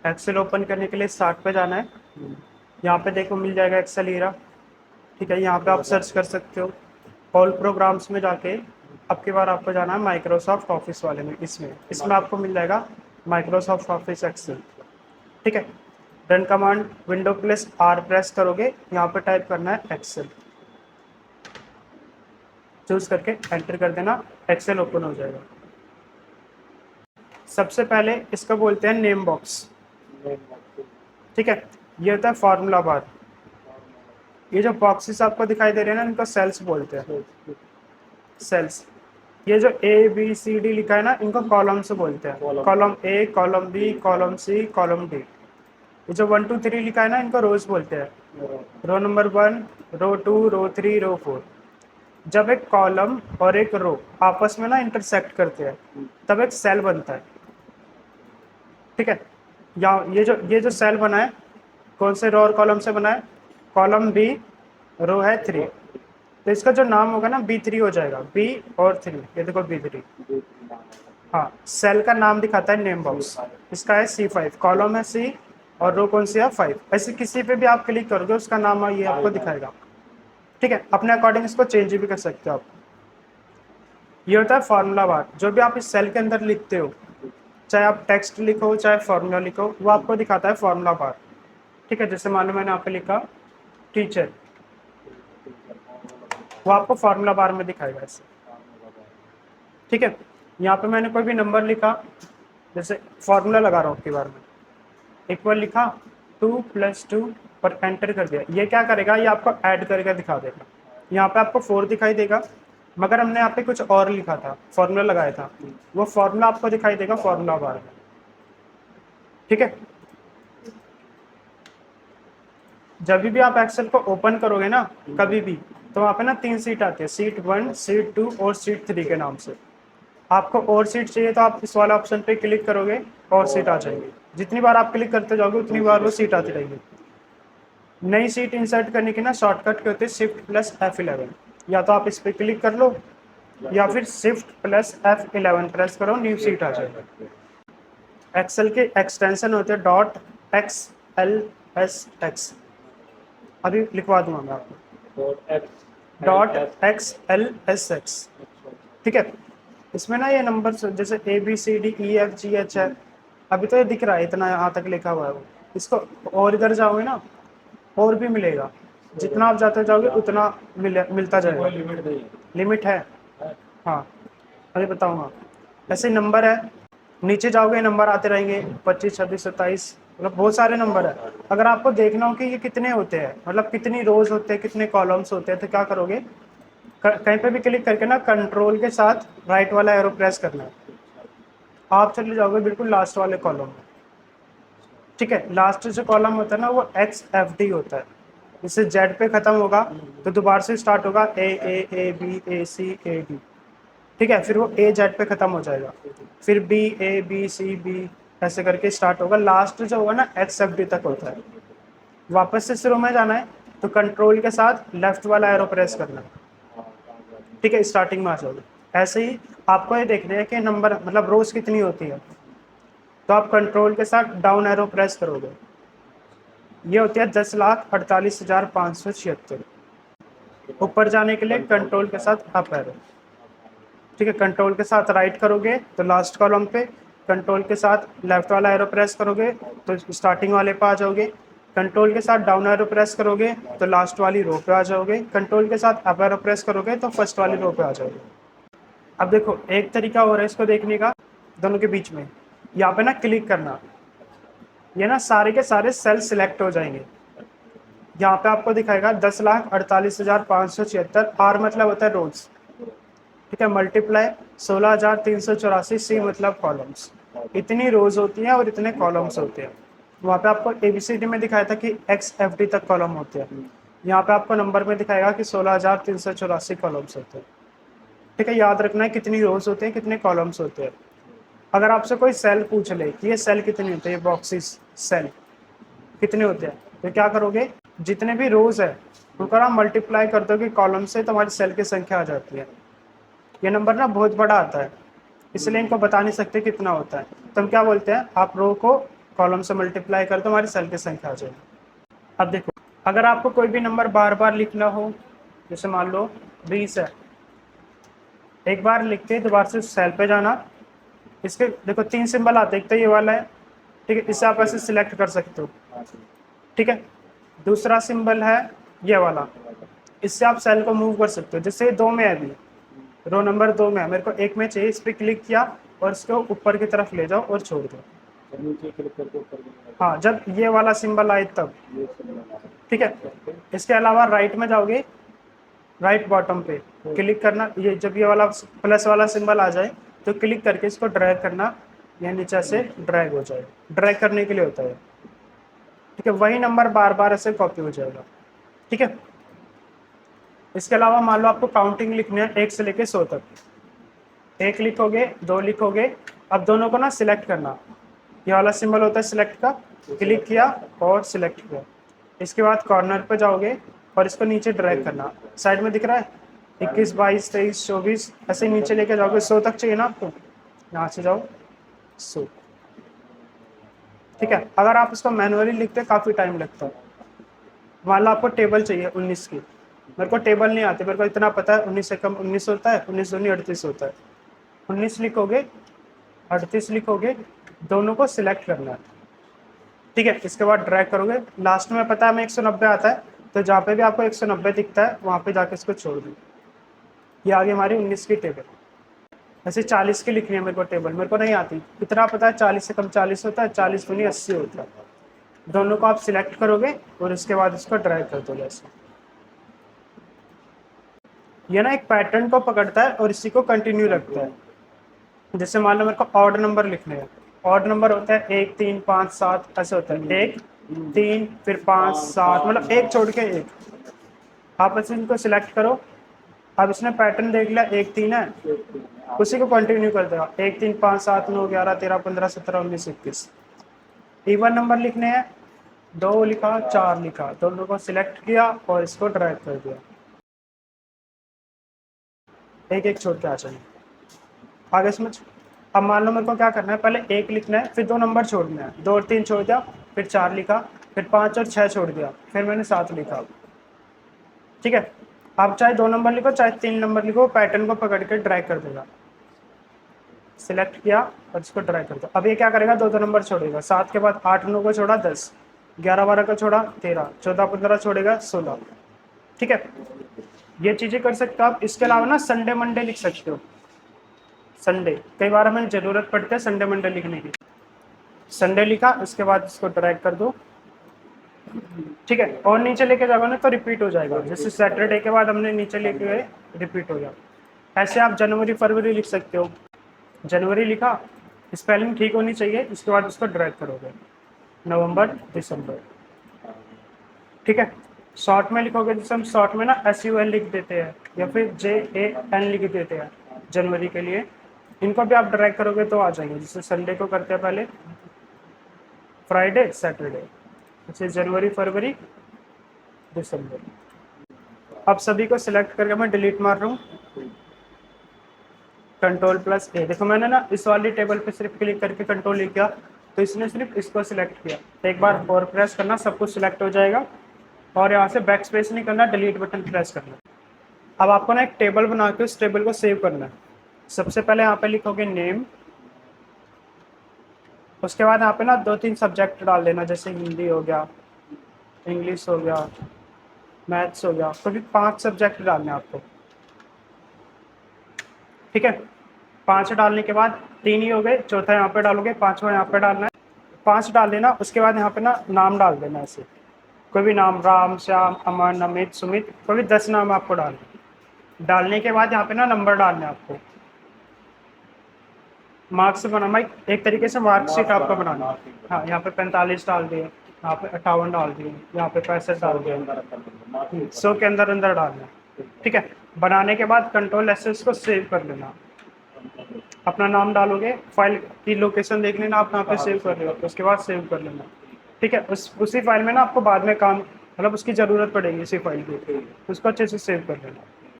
Excel open करने के लिए स्टार्ट पे जाना है। यहाँ पे देखो मिल जाएगा एक्सेल ईरा। ठीक है, यहाँ पे आप सर्च कर सकते हो। ऑल प्रोग्राम्स में जाके अब की बार आपको जाना है माइक्रोसॉफ्ट ऑफिस वाले में, इसमें इसमें आपको मिल जाएगा माइक्रोसॉफ्ट ऑफिस एक्सेल। ठीक है, run command window plus R press करोगे, यहाँ पे टाइप करना है एक्सेल, चूज करके एंटर कर देना, एक्सेल ओपन हो जाएगा। सबसे पहले इसको बोलते हैं नेम बॉक्स। ठीक है, ये होता है फॉर्मूला बार। ये जो बॉक्सेस आपको दिखाई दे रहे हैं ना, इनको सेल्स बोलते हैं, सेल्स। ये जो ए बी सी डी लिखा है ना, इनको कॉलम से बोलते हैं, column A, column B, column C, column D. ये जो 1 2 3 लिखा है ना, इनको रोज बोलते हैं, रो नंबर 1, रो 2, रो 3, रो 4। जब एक कॉलम और एक रो आपस में ना इंटरसेक्ट करते हैं, तब एक सेल बनता है। ठीक है, या ये जो सेल बना है, कौन से रो और कॉलम से बना है? कॉलम बी, रो है 3, तो इसका जो नाम होगा ना B3 हो जाएगा, बी और 3, ये देखो B3। हाँ, सेल का नाम दिखाता है नेम बॉक्स। इसका है C5, कॉलम है C और रो कौन सी है 5। ऐसे किसी पे भी आप क्लिक करोगे उसका नाम ये आपको दिखाएगा। ठीक है, अपने अकॉर्डिंग इसको चेंज भी कर सकते हो आप। ये होता है फार्मूला बार। जो भी आप इस सेल के अंदर लिखते हो, चाहे आप टेक्स्ट लिखो चाहे फार्मूला लिखो, वो आपको दिखाता है फार्मूला बार। ठीक है, जैसे मान लो मैंने यहाँ पे लिखा टीचर, वो आपको फार्मूला बार में दिखाएगा ऐसे। ठीक है, यहाँ पे मैंने कोई भी नंबर लिखा, जैसे फार्मूला लगा रहा हूँ आपकी बार में, इक्वल लिखा 2 + 2 और एंटर कर दिया। ये क्या करेगा, ये आपको ऐड करके दिखा देगा। यहाँ पे आपको 4 दिखाई देगा, मगर हमने यहाँ पे कुछ और लिखा था, फॉर्मूला लगाया था, वो फॉर्मूला आपको दिखाई देगा फॉर्मूला बार में। ठीक है, जब भी आप एक्सेल को ओपन करोगे ना कभी भी, तो वहाँ पे ना 3 सीट आती है, सीट 1, सीट 2 और सीट 3 के नाम से। आपको और सीट चाहिए तो आप इस वाला ऑप्शन पे क्लिक करोगे, और सीट आ जाएंगी। जितनी बार आप क्लिक करते जाओगे उतनी बार वो सीट आती रहेगी। नई सीट इंसर्ट करने की ना शॉर्टकट के होते हैं Shift + F11। या तो आप इस पर क्लिक कर लो, या फिर Shift + F11 प्रेस करो, न्यू सीट आ जाएगी। एक्सेल के एक्सटेंशन होते हैं .XLSX। अभी लिखवा दूंगा मैं आपको, .XLSX। ठीक है, इसमें ना ये नंबर जैसे ABCDEFGH है, अभी तो ये दिख रहा है इतना यहाँ तक लिखा हुआ है वो। इसको और इधर जाओगे ना, और भी मिलेगा, जितना आप जाते जाओगे उतना मिलता जाएगा। लिमिट है, हाँ अभी बताऊंगा। ऐसे नंबर है, नीचे जाओगे नंबर आते रहेंगे, 25, 26, 27, मतलब बहुत सारे नंबर है। अगर आपको देखना हो कि ये कितने होते हैं, मतलब कितनी रोज होते हैं, कितने कॉलम्स होते हैं, तो क्या करोगे, कहीं पे भी क्लिक करके ना कंट्रोल के साथ राइट वाला एरो प्रेस करना है, आप चले जाओगे बिल्कुल लास्ट वाले कॉलम में। ठीक है, लास्ट जो कॉलम होता है ना वो XFD होता है। इससे जेड पे खत्म होगा तो दोबारा से स्टार्ट होगा A A A B A C A D। ठीक है, फिर वो A Z पे खत्म हो जाएगा, फिर B A B C B ऐसे करके स्टार्ट होगा। लास्ट जो होगा ना XFD तक होता है। वापस से शुरू में जाना है तो कंट्रोल के साथ लेफ्ट वाला एरो प्रेस करना है। ठीक है, स्टार्टिंग में आ जाओगे। ऐसे ही आपको ये देखना है कि नंबर मतलब रोज कितनी होती है, तो आप कंट्रोल के साथ डाउन एरो प्रेस करोगे, ये होती है 10,48,576। ऊपर जाने के लिए कंट्रोल के साथ अप एरो। ठीक है, कंट्रोल के साथ राइट करोगे तो लास्ट कॉलम पे, कंट्रोल के साथ लेफ्ट वाला एरो प्रेस करोगे तो स्टार्टिंग वाले पे आ जाओगे, कंट्रोल के साथ डाउन एरो प्रेस करोगे तो लास्ट वाली रो पे आ जाओगे, कंट्रोल के साथ अप एरो प्रेस करोगे तो फर्स्ट वाली रो पे आ जाओगे। अब देखो एक तरीका और है इसको देखने का, दोनों के बीच में यहाँ पे ना क्लिक करना, ये ना सारे के सारे सेल सिलेक्ट हो जाएंगे। यहाँ पे आपको दिखाएगा 10,48,576, आर मतलब होता है रोज। ठीक है, मल्टीप्लाई 16,384, सी मतलब कॉलम्स। इतनी रोज होती हैं और इतने कॉलम्स होते हैं। वहाँ पे आपको ABCD में दिखाया था कि XFD तक कॉलम होते हैं, यहाँ पे आपको नंबर में दिखाएगा कि 16,384 कॉलम्स होते हैं। ठीक है, याद रखना है कितनी रोज होते हैं, कितने कॉलम्स होते हैं। अगर आपसे कोई सेल पूछ ले कि ये सेल कितने होते हैं, ये बॉक्सेस सेल कितने होते हैं, तो क्या करोगे, जितने भी रोज है उनको आप मल्टीप्लाई कर दोगे कॉलम से, तो हमारी सेल की संख्या आ जाती है। ये नंबर ना बहुत बड़ा आता है, इसलिए इनको बता नहीं सकते कितना होता है। तो हम क्या बोलते हैं, आप रो को कॉलम से मल्टीप्लाई कर तो हमारी सेल की संख्या आ जाएगी। अब देखो, अगर आपको कोई भी नंबर बार बार लिखना हो, जैसे मान लो 20 है, एक बार लिख के दोबारा से सेल पे जाना, इसके देखो 3 सिंबल आते हैं, एक तो ये वाला है, ठीक है, इसे आप ऐसे सिलेक्ट कर सकते हो, ठीक है। दूसरा सिंबल है ये वाला, इससे आप सेल को मूव कर सकते हो, जैसे 2 में है अभी, रो नंबर 2 में है, मेरे को 1 में चाहिए, इस पर क्लिक किया और इसको ऊपर की तरफ ले जाओ और छोड़ दो। हाँ, जब ये वाला सिंबल आए तब, ठीक है। इसके अलावा राइट में जाओगे, राइट बॉटम पे क्लिक करना, ये जब ये वाला प्लस वाला सिंबल आ जाए तो क्लिक करके इसको ड्रैग करना, या नीचे से ड्रैग हो जाए, ड्रैग करने के लिए होता है, ठीक है। वही नंबर बार बार ऐसे कॉपी हो जाएगा, ठीक है। इसके अलावा मान लो आपको काउंटिंग लिखनी है 1 से लेके 100 तक, 1 लिखोगे, 2 लिखोगे, अब दोनों को ना सिलेक्ट करना, ये वाला सिंबल होता है सिलेक्ट का, क्लिक किया और सिलेक्ट किया, इसके बाद कॉर्नर पे जाओगे और इसको नीचे ड्रैग करना, साइड में दिख रहा है 21, 22, 23, 24, ऐसे नीचे लेके जाओगे, 100 तक चाहिए ना आपको, यहाँ से जाओ 100, ठीक है। अगर आप इसको मैनुअली लिखते काफ़ी टाइम लगता है। मान लो आपको टेबल चाहिए 19 की, मेरे को टेबल नहीं आती, मेरे को इतना पता है 19 से कम 19 होता है, 19 दूनी 38 होता है, 19 लिखोगे, 38 लिखोगे, दोनों को सिलेक्ट करना है, ठीक है। इसके बाद ड्रैग करोगे, लास्ट में पता है हमें 190 आता है, तो जहाँ पे भी आपको 190 दिखता है वहाँ पे जाके इसको छोड़ दो, ये आगे हमारी 19 की टेबल। ऐसे 40 की लिखनी है मेरे को टेबल, मेरे को नहीं आती, इतना पता है 40 से कम 40 होता है, 40 दूनी 80 होता है, दोनों को आप सिलेक्ट करोगे और उसके बाद इसको ड्रैग कर दो जैसे, ये ना एक पैटर्न को पकड़ता है और इसी को कंटिन्यू रखता है। जैसे मान लो मेरे को ऑड नंबर लिखने हैं, ऑड नंबर होता है 1, 3, 5, 7, ऐसे होता है, 1, 3, फिर 5, 7, मतलब एक छोड़ के एक, आप ऐसे इनको सिलेक्ट करो। अब इसने पैटर्न देख लिया 1, 3 है, उसी को कंटिन्यू कर देगा, 1, 3, 5, 7, 9, 11, 13, 15, 17, 19, 21। इवन नंबर लिखने हैं, 2 लिखा, 4 लिखा, दोनों को सिलेक्ट किया और इसको ड्रैग कर दिया, एक एक छोड़ के आ जाएंगे, आगे समझ। अब मान लो मेरे को क्या करना है, पहले 1 लिखना है, फिर 2 नंबर छोड़ना है, 2 और 3 छोड़ दिया, फिर 4 लिखा, फिर 5 और 6 छोड़ दिया, फिर मैंने 7 लिखा, ठीक है। आप चाहे 2 नंबर लिखो चाहे 3 नंबर लिखो, पैटर्न को पकड़ के ड्रैग कर देगा, सिलेक्ट किया और इसको ड्रैग कर दो। अब ये क्या करेगा, 2 नंबर छोड़ेगा, 7 के बाद 8, 9 को छोड़ा 10, 11, 12 का छोड़ा 13, 14, 15 छोड़ेगा 16, ठीक है। ये चीज़ें कर सकते हो आप। इसके अलावा ना संडे मंडे लिख सकते हो, संडे कई बार हमें ज़रूरत पड़ती है संडे मंडे लिखने की, संडे लिखा, उसके बाद इसको ड्रैग कर दो, ठीक है। और नीचे लेके जाओगे ना तो रिपीट हो जाएगा, जैसे सैटरडे के बाद हमने नीचे लेके गए, रिपीट हो गया। ऐसे आप जनवरी फरवरी लिख सकते हो, जनवरी लिखा, स्पेलिंग ठीक होनी चाहिए, इसके बाद उसको ड्रैग करोगे, नवंबर दिसंबर, ठीक है। शॉर्ट में लिखोगे, जैसे हम शॉर्ट में ना SUL लिख देते हैं या फिर JAN लिख देते हैं जनवरी के लिए, इनको भी आप ड्रैग करोगे तो आ जाएंगे। जैसे संडे को करते हैं पहले, फ्राइडे सैटरडे, जैसे जनवरी फरवरी दिसंबर। अब सभी को सिलेक्ट करके मैं डिलीट मार रहा हूँ, Ctrl+A। देखो मैंने ना इस वाली टेबल पे सिर्फ क्लिक करके कंट्रोल किया तो इसने सिर्फ इसको सिलेक्ट किया, एक बार और प्रेस करना सब कुछ सिलेक्ट हो जाएगा, और यहाँ से बैक स्पेस नहीं करना, डिलीट बटन प्रेस करना। अब आपको ना एक टेबल बना के उस टेबल को सेव करना है। सबसे पहले यहाँ पे लिखोगे नेम, उसके बाद यहाँ पे ना 2-3 सब्जेक्ट डाल देना, जैसे हिंदी हो गया, इंग्लिश हो गया, मैथ्स हो गया, तो भी 5 सब्जेक्ट डालने आपको, ठीक है। 5 डालने के बाद 3 ही हो गए, चौथा यहाँ पे डालोगे, 5वां यहाँ पे डालना है, 5 डाल देना। उसके बाद यहाँ पे ना नाम डाल देना, ऐसे कोई भी नाम, राम, श्याम, अमन, अमित, सुमित, कोई भी 10 नाम आपको डालने के बाद यहाँ पे ना नंबर डालने आपको, मार्क्स बनाना, एक तरीके से मार्कशीट आपको बनाना। हाँ, यहाँ पे 45 डाल दिए, यहाँ पे 58 डाल दिए, यहाँ पे 65 डाल दिए, 100 के अंदर अंदर डालना, ठीक है। बनाने के बाद Ctrl+S को सेव कर लेना, अपना नाम डालोगे, फाइल की लोकेशन देख लेना आप कहाँ पे सेव कर रहे हो, उसके बाद सेव कर लेना, ठीक है। उसी फाइल में ना आपको बाद में काम, मतलब उसकी ज़रूरत पड़ेगी इसी फाइल की, उसको अच्छे से सेव कर लेना।